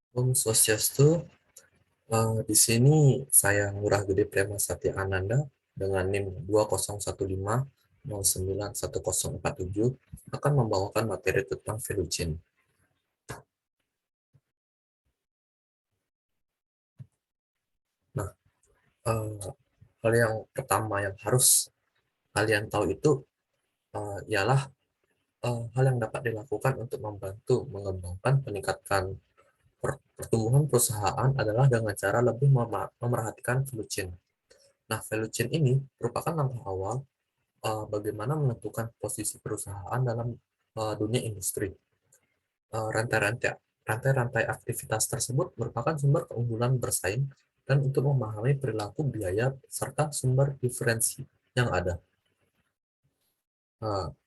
Om Swastiastu, di sini saya Ngurah Gede Prema Satya Ananda dengan NIM 2015091047 akan membawakan materi tentang value chain. Nah, hal yang pertama yang harus kalian tahu itu ialah hal yang dapat dilakukan untuk membantu mengembangkan peningkatkan pertumbuhan perusahaan adalah dengan cara lebih memerhatikan value chain. Nah, value chain ini merupakan langkah awal bagaimana menentukan posisi perusahaan dalam dunia industri. Rantai-rantai aktivitas tersebut merupakan sumber keunggulan bersaing dan untuk memahami perilaku biaya serta sumber diferensi yang ada.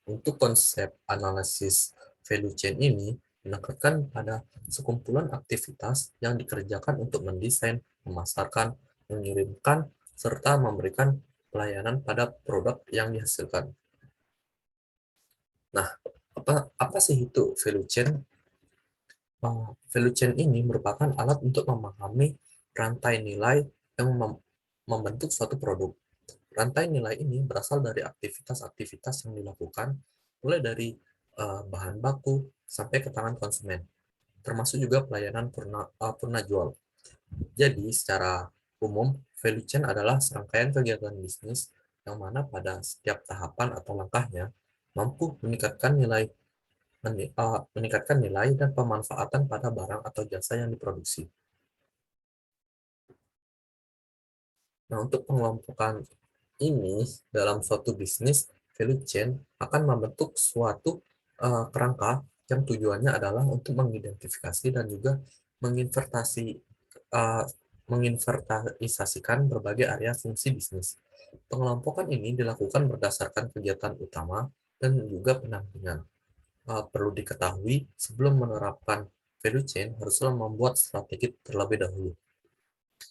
Untuk konsep analisis value chain ini menekankan pada sekumpulan aktivitas yang dikerjakan untuk mendesain, memasarkan, mengirimkan, serta memberikan pelayanan pada produk yang dihasilkan. Nah, apa sih itu value chain? Value chain ini merupakan alat untuk memahami rantai nilai yang membentuk suatu produk. Rantai nilai ini berasal dari aktivitas-aktivitas yang dilakukan, mulai dari bahan baku sampai ke tangan konsumen, termasuk juga pelayanan purna jual. Jadi, secara umum, value chain adalah serangkaian kegiatan bisnis yang mana pada setiap tahapan atau langkahnya mampu meningkatkan nilai dan pemanfaatan pada barang atau jasa yang diproduksi. Nah, untuk pengelompokan ini dalam suatu bisnis, value chain akan membentuk suatu kerangka yang tujuannya adalah untuk mengidentifikasi dan juga menginventasi uh, menginventarisasikan berbagai area fungsi bisnis. Pengelompokan ini dilakukan berdasarkan kegiatan utama dan juga pendampingan. Perlu diketahui, sebelum menerapkan value chain, haruslah membuat strategi terlebih dahulu.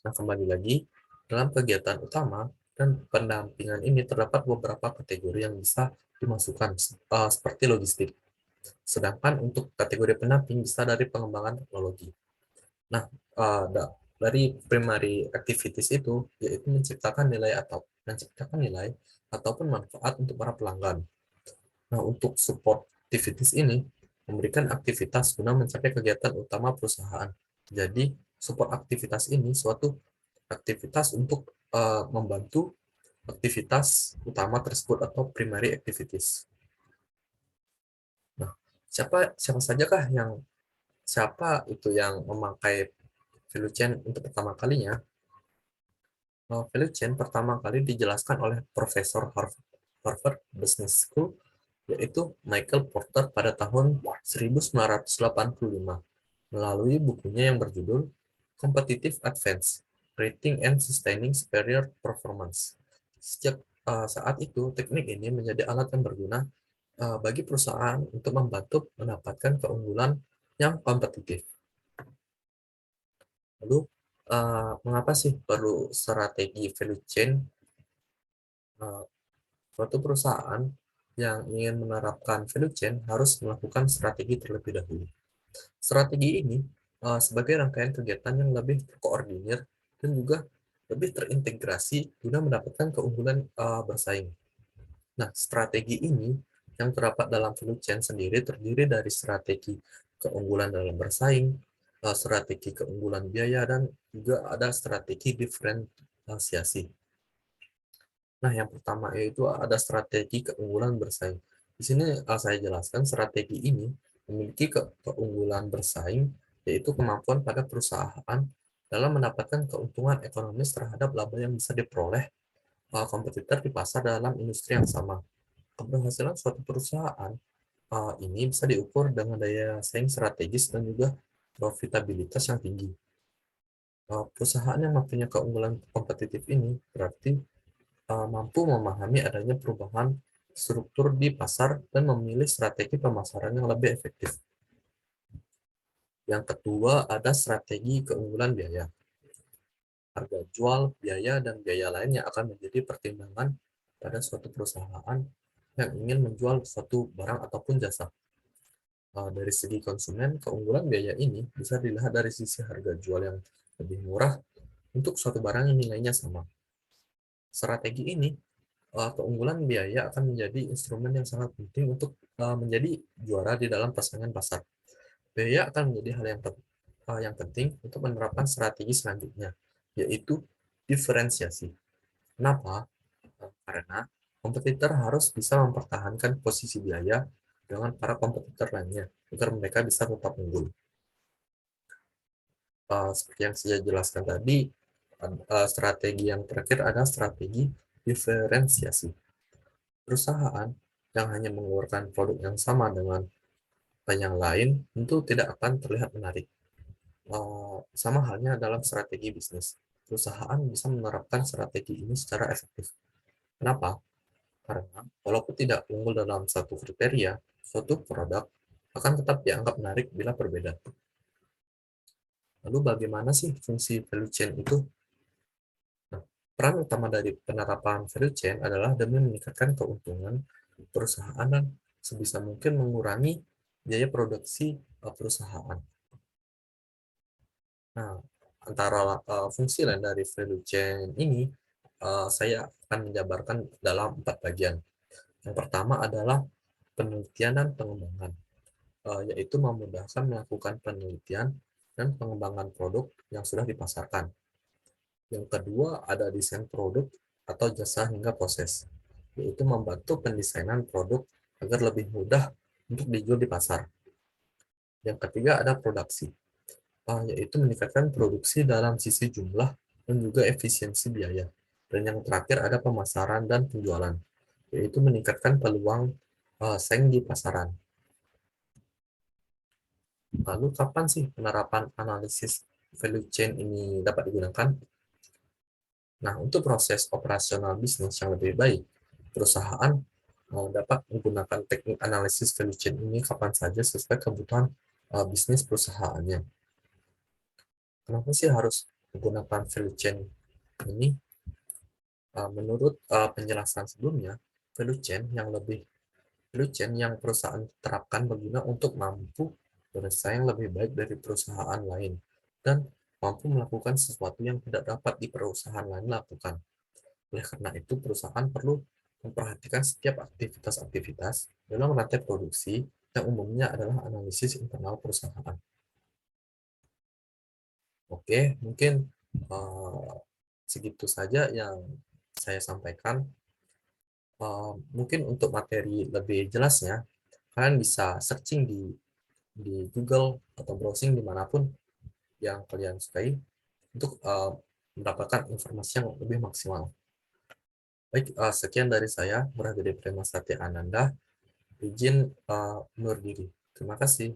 Nah, kembali lagi, dalam kegiatan utama dan pendampingan ini terdapat beberapa kategori yang bisa dimasukkan, seperti logistik. Sedangkan untuk kategori pendamping bisa dari pengembangan teknologi. Nah, dari primary activities itu, yaitu menciptakan nilai ataupun manfaat untuk para pelanggan. Nah, untuk support activities ini, memberikan aktivitas guna mencapai kegiatan utama perusahaan. Jadi, support aktivitas ini suatu aktivitas untuk membantu aktivitas utama tersebut atau primary activities. Nah, siapa sajakah siapa itu yang memakai value chain untuk pertama kalinya? Value chain pertama kali dijelaskan oleh Profesor Harvard Business School, yaitu Michael Porter pada tahun 1985 melalui bukunya yang berjudul Competitive Advance: Creating and Sustaining Superior Performance. Sejak saat itu, teknik ini menjadi alat yang berguna bagi perusahaan untuk membantu mendapatkan keunggulan yang kompetitif. Lalu, mengapa sih perlu strategi value chain? Uh, Suatu perusahaan yang ingin menerapkan value chain harus melakukan strategi terlebih dahulu. Strategi ini sebagai rangkaian kegiatan yang lebih terkoordinir dan juga lebih terintegrasi guna mendapatkan keunggulan bersaing. Nah, strategi ini yang terdapat dalam value chain sendiri terdiri dari strategi keunggulan dalam bersaing, strategi keunggulan biaya, dan juga ada strategi diferensiasi. Nah, yang pertama yaitu ada strategi keunggulan bersaing. Di sini saya jelaskan strategi ini memiliki keunggulan bersaing, yaitu kemampuan pada perusahaan dalam mendapatkan keuntungan ekonomis terhadap laba yang bisa diperoleh kompetitor di pasar dalam industri yang sama. Keberhasilan suatu perusahaan ini bisa diukur dengan daya saing strategis dan juga profitabilitas yang tinggi. Perusahaan yang mempunyai keunggulan kompetitif ini berarti mampu memahami adanya perubahan struktur di pasar dan memilih strategi pemasaran yang lebih efektif. Yang kedua, ada strategi keunggulan biaya. Harga jual, biaya, dan biaya lain yang akan menjadi pertimbangan pada suatu perusahaan yang ingin menjual suatu barang ataupun jasa. Dari segi konsumen, keunggulan biaya ini bisa dilihat dari sisi harga jual yang lebih murah untuk suatu barang yang nilainya sama. Strategi ini, keunggulan biaya akan menjadi instrumen yang sangat penting untuk menjadi juara di dalam persaingan pasar. Biaya akan menjadi hal yang penting untuk menerapkan strategi selanjutnya, yaitu diferensiasi. Kenapa? Karena kompetitor harus bisa mempertahankan posisi biaya dengan para kompetitor lainnya agar mereka bisa tetap unggul. Seperti yang saya jelaskan tadi, strategi yang terakhir adalah strategi diferensiasi. Perusahaan yang hanya mengeluarkan produk yang sama dengan yang lain tentu tidak akan terlihat menarik. Sama halnya dalam strategi bisnis. Perusahaan bisa menerapkan strategi ini secara efektif. Kenapa? Karena walaupun tidak unggul dalam satu kriteria, suatu produk akan tetap dianggap menarik bila berbeda. Lalu bagaimana sih fungsi value chain itu? Nah, peran utama dari penerapan value chain adalah demi meningkatkan keuntungan perusahaan dan sebisa mungkin mengurangi biaya produksi perusahaan. Nah, antara fungsi lain dari value chain ini, saya akan menjabarkan dalam 4 bagian. Yang pertama adalah penelitian dan pengembangan, yaitu memudahkan melakukan penelitian dan pengembangan produk yang sudah dipasarkan. Yang kedua ada desain produk atau jasa hingga proses, yaitu membantu pendesainan produk agar lebih mudah untuk dijual di pasar. Yang ketiga ada produksi, yaitu meningkatkan produksi dalam sisi jumlah dan juga efisiensi biaya. Dan yang terakhir ada pemasaran dan penjualan, yaitu meningkatkan peluang saing di pasaran. Lalu kapan sih penerapan analisis value chain ini dapat digunakan? Nah, untuk proses operasional bisnis yang lebih baik, perusahaan dapat menggunakan teknik analisis value chain ini kapan saja sesuai kebutuhan bisnis perusahaannya. Kenapa sih harus menggunakan value chain ini? Menurut penjelasan sebelumnya, value chain yang lebih value chain yang perusahaan terapkan berguna untuk mampu bersaing lebih baik dari perusahaan lain dan mampu melakukan sesuatu yang tidak dapat di perusahaan lain lakukan. Oleh karena itu, perusahaan perlu memperhatikan setiap aktivitas-aktivitas dalam rantai produksi yang umumnya adalah analisis internal perusahaan. Oke, mungkin uh, segitu saja yang saya sampaikan. Mungkin untuk materi lebih jelasnya, kalian bisa searching di Google atau browsing dimanapun yang kalian sukai untuk mendapatkan informasi yang lebih maksimal. Baik, sekian dari saya, Murah Gede Prema Satya Ananda. Izin undur diri. Terima kasih.